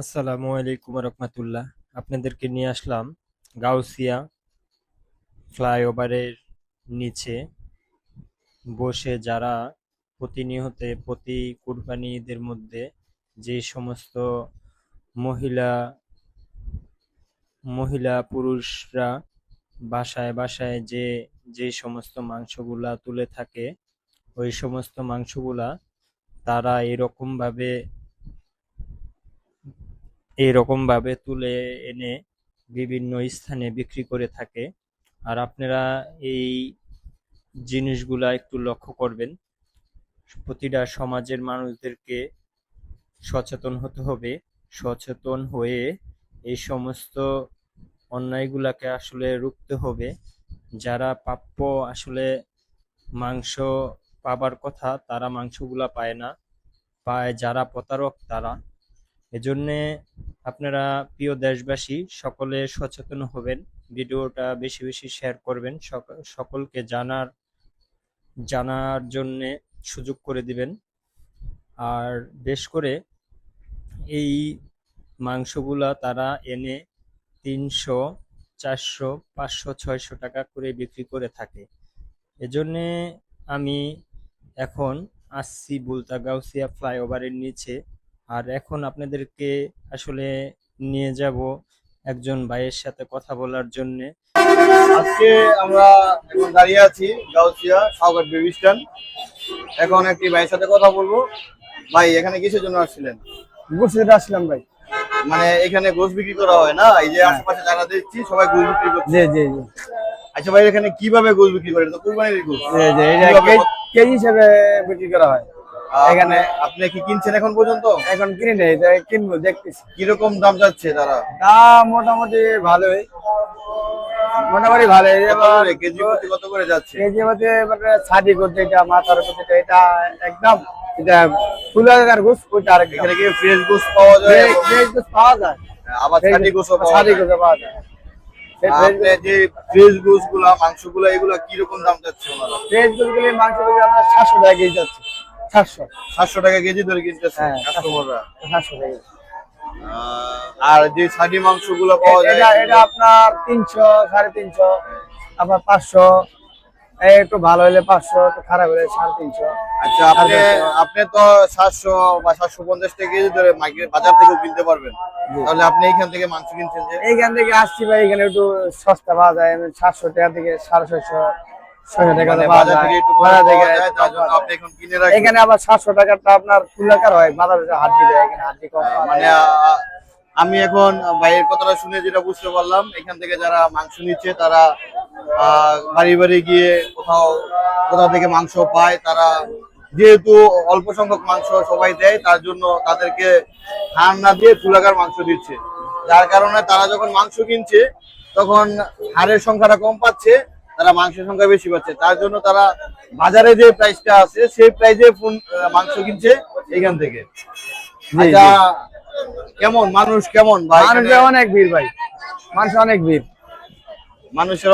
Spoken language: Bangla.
আসসালামু আলাইকুম রহমতুল্লাহ। আপনাদেরকে নিয়ে আসলাম গাউসিয়া ফ্লাইওভারের নিচে বসে যারা প্রতি কুরবানি ঈদের মধ্যে যে সমস্ত মহিলা মহিলা পুরুষরা বাসায় বাসায় যে সমস্ত মাংসগুলা তুলে থাকে, ওই সমস্ত মাংসগুলা তারা এরকম ভাবে তুলে এনে বিভিন্ন স্থানে বিক্রি করে থাকে। আর আপনারা এই জিনিসগুলা একটু লক্ষ্য করবেন। প্রতিটা সমাজের মানুষদেরকে সচেতন হতে হবে। সচেতন হয়ে এই সমস্ত অন্যায়গুলাকে আসলে রুখতে হবে। যারা প্রাপ্য আসলে মাংস পাবার কথা, তারা মাংসগুলা পায় না, পায় যারা প্রতারক তারা। এজন্যে আপনারা প্রিয় দেশবাসী সকলে সচেতন হবেন। ভিডিওটা বেশি বেশি শেয়ার করবেন, সকলকে জানার জন্যে সুযোগ করে দিবেন। আর বেশ করে এই মাংসগুলা তারা এনে 300, 400, 500, 600 টাকা করে বিক্রি করে থাকে। এজন্যে আমি এখন আসছি বুলতা গাউসিয়া ফ্লাইওভারের নিচে। আর এখন আপনাদেরকে আসলে নিয়ে যাব একজন ভাইয়ের সাথে কথা বলার জন্যে। আজকে আমরা এখন দাঁড়িয়ে আছি গাউসিয়া সাউকাট বেবি স্ট্যান্ড। এখন একটি ভাইয়ের সাথে কথা বলবো। ভাই, এখানে কিসের জন্য আসছিলেন? গোসের আসলাম ভাই। মানে এখানে গোশ বিক্রি করা হয় না? এই যে আশেপাশে যারা দেখছি সবাই গোশ বিক্রি করছে। জি জি জি। আচ্ছা ভাই, এখানে কিভাবে গোশ বিক্রি করে? এটা তো কুরবানির গোশ। জি জি, এটা কেজি হিসেবে বিক্রি করা হয় এখানে। আপনি কি কিনছেন এখন পর্যন্ত? এখন কিনে নেই, কিনবো, দেখতেছি। কিরকম দাম যাচ্ছে তারা? দাম মোটামুটি ভালোই, মোটামুটি ভালোই। কেজি প্রতি কত করে যাচ্ছে? কেজি মধ্যে মানে ছাড়ি করতে, এটা মাথার করতে, এটা একদম, এটা ফুলাকার গোস, ওইটা আরেক। এখানে কি ফ্রেশ গোশ পাওয়া যায়? ফ্রেশ গোস পাওয়া যায়, আবার ছাটি গোশও পাওয়া ছাড়ি যায়? গোস পাওয়া যায়। আপনি যে ফ্রেশ গোশ গুলা, মাংসগুলা, এগুলা কিরকম দাম যাচ্ছে ওনারা? ফ্রেশ গোসগুলি মাংসগুলি আমরা 700 টাকা কেজি যাচ্ছে। 700 টাকা কেজি ধরে কিনতেছে হ্যাঁ, কাস্টমাররা। 700 টাকা। আর যে ছাটি মাংসগুলো পাওয়া যায় এটা আপনার 300, 350, আবার 500, একটু ভালো হলে 500, একটু খারাপ হলে 350। আচ্ছা, আপনি তো 700 বা 750 টাকা কেজি ধরে বাজার থেকেও কিনতে পারবেন। তাহলে আপনি এইখান থেকে মাংস কিনছেন যে? এইখান থেকে আসছি ভাই, এখানে একটু সস্তা পাওয়া যায়। 700 টাকা থেকে 650, 600 টাকা মানে পাওয়া বাজার যায়। থেকে একটু কম বাজার থেকে পাওয়া যায়, তার জন্য আপনি এখন কিনে রাখেন। এখানে আবার 700 টাকাটা আপনার ফুলাকার হয়, বাজারে হাড্ডি দেয়, এখানে হাড্ডি কম পাওয়া মানে যায়। আমি এখন ভাইয়ের কথাটা শুনে যেটা বুঝতে পারলাম, এখান থেকে যারা মাংস নিচ্ছে তারা বাড়ি বাড়ি গিয়ে কোথাও থেকে মাংস পায়। তারা যেহেতু অল্প সংখ্যক মাংস সবাই দেয়, তার জন্য তাদেরকে হাড় না দিয়ে তুলাকার মাংস দিচ্ছে। যার কারণে তারা যখন মাংস কিনছে তখন হাড়ের সংখ্যাটা কম পাচ্ছে, তারা মাংসের সংখ্যা বেশি পাচ্ছে। তার জন্য তারা বাজারে যে প্রাইসটা আছে সেই প্রাইসে মাংস কিনছে এখান থেকে। আচ্ছা, কেমন মানুষ, কেমন ভাই? মানুষ অনেক ভিড় ভাই, মানুষ অনেক ভিড়। মানুষের